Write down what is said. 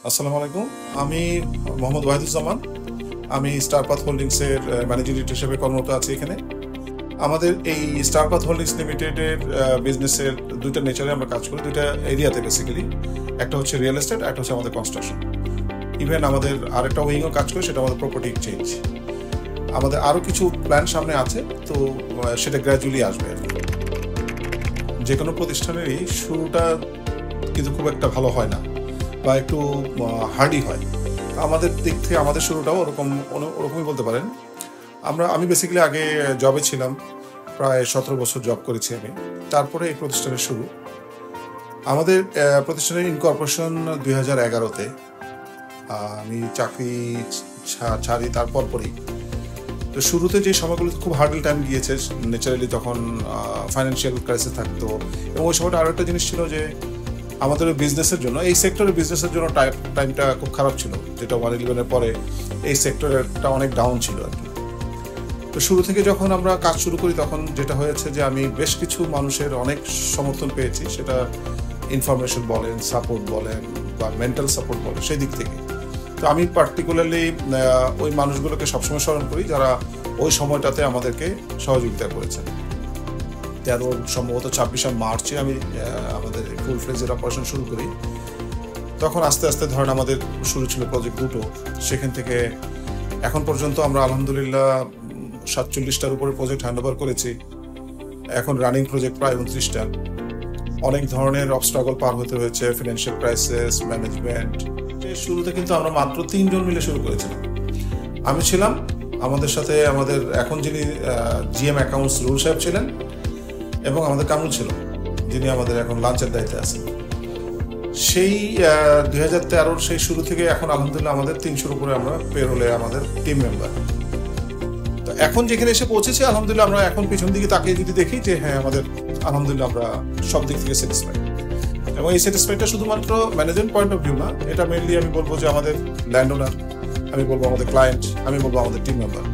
আসসালামু আলাইকুম। আমি মোহাম্মদ ওয়াহিদুজ্জামান। আমি স্টারপাথ হোল্ডিংসের ম্যানেজিং ডিরেক্টর হিসেবে কর্মরত আছি এখানে। আমাদের এই স্টারপাথ হোল্ডিংস লিমিটেডের বিজনেসের দুইটা নেচারে আমরা কাজ করি, দুইটা এরিয়াতে বেসিক্যালি। একটা হচ্ছে রিয়েল এস্টেট, একটা হচ্ছে আমাদের কনস্ট্রাকশন। ইভেন আমাদের আরেকটা উইংও কাজ করে, সেটা আমাদের প্রপার্টি এক্সচেঞ্জ। আমাদের আরও কিছু প্ল্যান সামনে আছে, তো সেটা গ্র্যাজুয়ালি আসবে আর কি। যে কোনো প্রতিষ্ঠানেরই শুরুটা কিন্তু খুব একটা ভালো হয় না, বা একটু হার্ডই হয়। আমাদের দিক থেকে আমাদের শুরুটাও ওরকমই বলতে পারেন। আমি বেসিক্যালি আগে জবে ছিলাম, প্রায় 17 বছর জব করেছি আমি। তারপরে এই প্রতিষ্ঠানের শুরু। আমাদের প্রতিষ্ঠানের ইনকর্পোরেশন 2011-তে। আমি চাকরি ছাড়ি তারপর পরেই। তো শুরুতে যে সময়গুলো খুব হার্ডল টাইম গিয়েছে ন্যাচারালি, তখন ফাইন্যান্সিয়াল ক্রাইসিস থাকতো। এবং ওই সময়টা আরও একটা জিনিস ছিল যে আমাদের বিজনেসের জন্য, এই সেক্টরের বিজনেসের জন্য টাইমটা খুব খারাপ ছিল, যেটা 111-এর পরে এই সেক্টরটা অনেক ডাউন ছিল আর কি। তো শুরু থেকে যখন আমরা কাজ শুরু করি, তখন যেটা হয়েছে যে আমি বেশ কিছু মানুষের অনেক সমর্থন পেয়েছি, সেটা ইনফরমেশন বলেন, সাপোর্ট বলেন, বা মেন্টাল সাপোর্ট বলেন, সেই দিক থেকে। তো আমি পার্টিকুলারলি ওই মানুষগুলোকে সবসময় স্মরণ করি যারা ওই সময়টাতে আমাদেরকে সহযোগিতা করেছেন। সম্ভবত 26 মার্চে আমি আমাদের ফুল ফ্লেজের অপারেশন শুরু করি। তখন আস্তে আস্তে ধরেন আমাদের শুরু ছিল প্রজেক্ট দুটো। সেখান থেকে এখন পর্যন্ত আমরা আলহামদুলিল্লাহ 47টার উপরে প্রজেক্ট হ্যান্ডওভার করেছি। এখন রানিং প্রজেক্ট প্রায় 29টা। অনেক ধরনের অবস্ট্রাগল পার হতে হয়েছে, ফিনান্সিয়াল ক্রাইসিস, ম্যানেজমেন্ট। শুরুতে কিন্তু আমরা মাত্র 3 জন মিলে শুরু করেছিলাম। আমি ছিলাম, আমাদের সাথে আমাদের এখন যিনি জিএম অ্যাকাউন্টস রুল সাহেব ছিলেন, এবং আমাদের কামরুল ছিল, যিনি আমাদের এখন লাঞ্চের দায়িত্বে আছেন। সেই 2013-র সেই শুরু থেকে এখন আলহামদুলিল্লাহ আমাদের 300-র উপরে আমরা পেরোলে আমাদের টিম মেম্বার। তো এখন যেখানে এসে পৌঁছেছি আলহামদুলিল্লাহ, আমরা এখন পিছন দিকে তাকিয়ে যদি দেখি যে হ্যাঁ, আমাদের আলহামদুলিল্লাহ আমরা সব দিক থেকে স্যাটিসফাইড। এবং এই স্যাটিসফাইডটা শুধুমাত্র ম্যানেজমেন্ট পয়েন্ট অফ ভিউ না, এটা মেনলি আমি বলবো যে আমাদের ল্যান্ড ওনার, আমি বলবো আমাদের ক্লায়েন্ট, আমি বলবো আমাদের টিম মেম্বার।